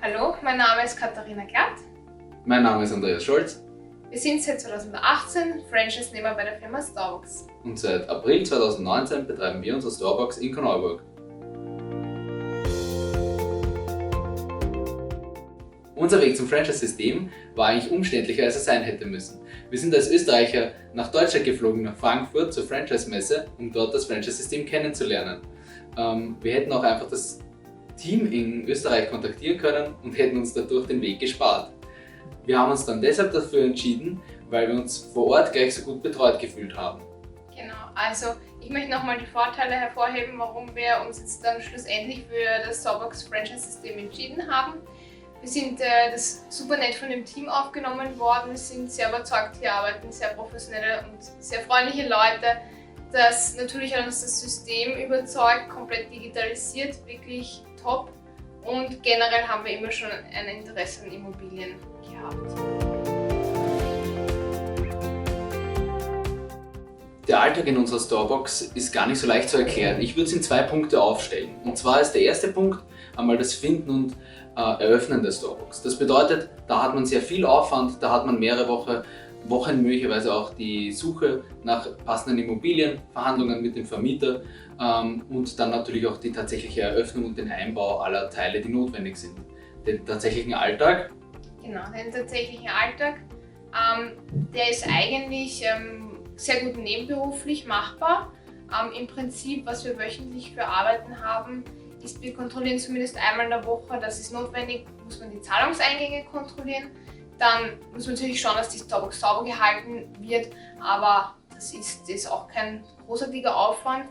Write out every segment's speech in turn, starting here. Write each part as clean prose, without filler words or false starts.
Hallo, mein Name ist Katharina Glatt. Mein Name ist Andreas Scholz. Wir sind seit 2018 Franchise-Nehmer bei der Firma Starbucks. Und seit April 2019 betreiben wir unsere Starbucks in Korneuburg. Unser Weg zum Franchise-System war eigentlich umständlicher, als er sein hätte müssen. Wir sind als Österreicher nach Deutschland geflogen, nach Frankfurt zur Franchise-Messe, um dort das Franchise-System kennenzulernen. Wir hätten auch einfach das Team in Österreich kontaktieren können und hätten uns dadurch den Weg gespart. Wir haben uns dann deshalb dafür entschieden, weil wir uns vor Ort gleich so gut betreut gefühlt haben. Genau, also ich möchte nochmal die Vorteile hervorheben, warum wir uns jetzt dann schlussendlich für das Starbucks Franchise-System entschieden haben. Wir sind das super nett von dem Team aufgenommen worden, wir sind sehr überzeugt, hier arbeiten sehr professionelle und sehr freundliche Leute. Das natürlich hat uns das System überzeugt, komplett digitalisiert, wirklich top. Und generell haben wir immer schon ein Interesse an Immobilien gehabt. Der Alltag in unserer Starbucks ist gar nicht so leicht zu erklären. Ich würde es in 2 Punkte aufstellen. Und zwar ist der erste Punkt einmal das Finden und Eröffnen der Starbucks. Das bedeutet, da hat man sehr viel Aufwand, da hat man mehrere Wochen möglicherweise auch die Suche nach passenden Immobilien, Verhandlungen mit dem Vermieter und dann natürlich auch die tatsächliche Eröffnung und den Einbau aller Teile, die notwendig sind. Den tatsächlichen Alltag. Genau, den tatsächlichen Alltag, der ist eigentlich sehr gut nebenberuflich machbar. Im Prinzip, was wir wöchentlich für Arbeiten haben, ist, wir kontrollieren zumindest einmal in der Woche, das ist notwendig, muss man die Zahlungseingänge kontrollieren. Dann muss man natürlich schauen, dass die Starbucks sauber gehalten wird, aber das ist auch kein großartiger Aufwand.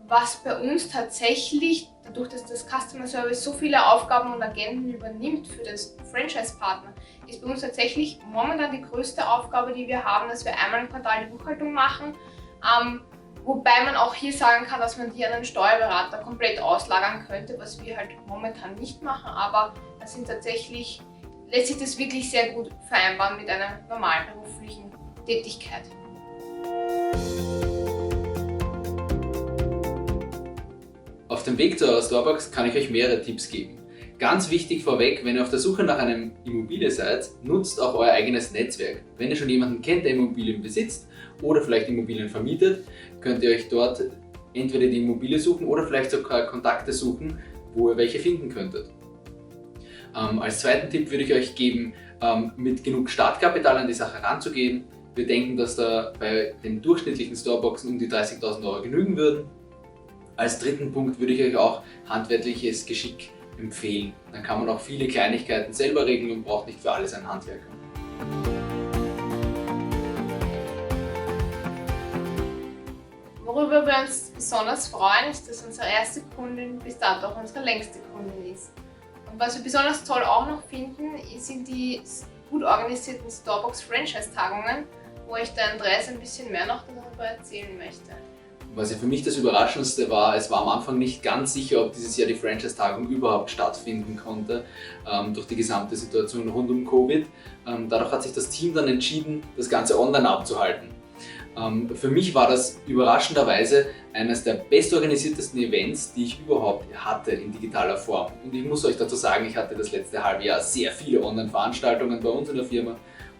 Was bei uns tatsächlich, dadurch dass das Customer Service so viele Aufgaben und Agenten übernimmt für das Franchise-Partner, ist bei uns tatsächlich momentan die größte Aufgabe, die wir haben, dass wir einmal im Quartal die Buchhaltung machen. Wobei man auch hier sagen kann, dass man die an einen Steuerberater komplett auslagern könnte, was wir halt momentan nicht machen, aber das sind tatsächlich, lässt sich das wirklich sehr gut vereinbaren mit einer normalen beruflichen Tätigkeit. Auf dem Weg zu eurer Starbucks kann ich euch mehrere Tipps geben. Ganz wichtig vorweg, wenn ihr auf der Suche nach einem Immobilie seid, nutzt auch euer eigenes Netzwerk. Wenn ihr schon jemanden kennt, der Immobilien besitzt oder vielleicht Immobilien vermietet, könnt ihr euch dort entweder die Immobilie suchen oder vielleicht sogar Kontakte suchen, wo ihr welche finden könntet. Als zweiten Tipp würde ich euch geben, mit genug Startkapital an die Sache ranzugehen. Wir denken, dass da bei den durchschnittlichen Starbucks um die 30.000 Euro genügen würden. Als dritten Punkt würde ich euch auch handwerkliches Geschick empfehlen. Dann kann man auch viele Kleinigkeiten selber regeln und braucht nicht für alles einen Handwerker. Worüber wir uns besonders freuen, ist, dass unsere erste Kundin bis dato auch unsere längste Kundin ist. Und was wir besonders toll auch noch finden, sind die gut organisierten Starbucks Franchise-Tagungen, wo ich der Andreas ein bisschen mehr noch darüber erzählen möchte. Was ja für mich das Überraschendste war, es war am Anfang nicht ganz sicher, ob dieses Jahr die Franchise-Tagung überhaupt stattfinden konnte, durch die gesamte Situation rund um Covid. Dadurch hat sich das Team dann entschieden, das Ganze online abzuhalten. Für mich war das überraschenderweise eines der bestorganisiertesten Events, die ich überhaupt hatte in digitaler Form. Und ich muss euch dazu sagen, ich hatte das letzte halbe Jahr sehr viele Online-Veranstaltungen bei uns in der Firma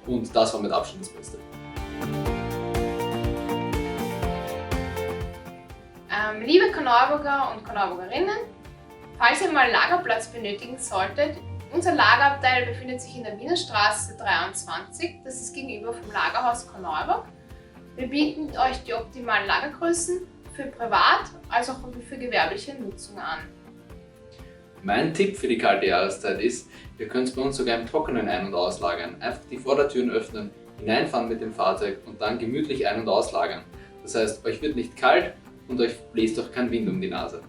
und das war mit Abstand das Beste. Liebe Korneuburger und Korneuburgerinnen, falls ihr mal Lagerplatz benötigen solltet, unser Lagerabteil befindet sich in der Wiener Straße 23, das ist gegenüber vom Lagerhaus Korneuburg. Wir bieten euch die optimalen Lagergrößen für privat als auch für gewerbliche Nutzung an. Mein Tipp für die kalte Jahreszeit ist, ihr könnt es bei uns sogar im Trockenen ein- und auslagern. Einfach die Vordertüren öffnen, hineinfahren mit dem Fahrzeug und dann gemütlich ein- und auslagern. Das heißt, euch wird nicht kalt und euch bläst auch kein Wind um die Nase.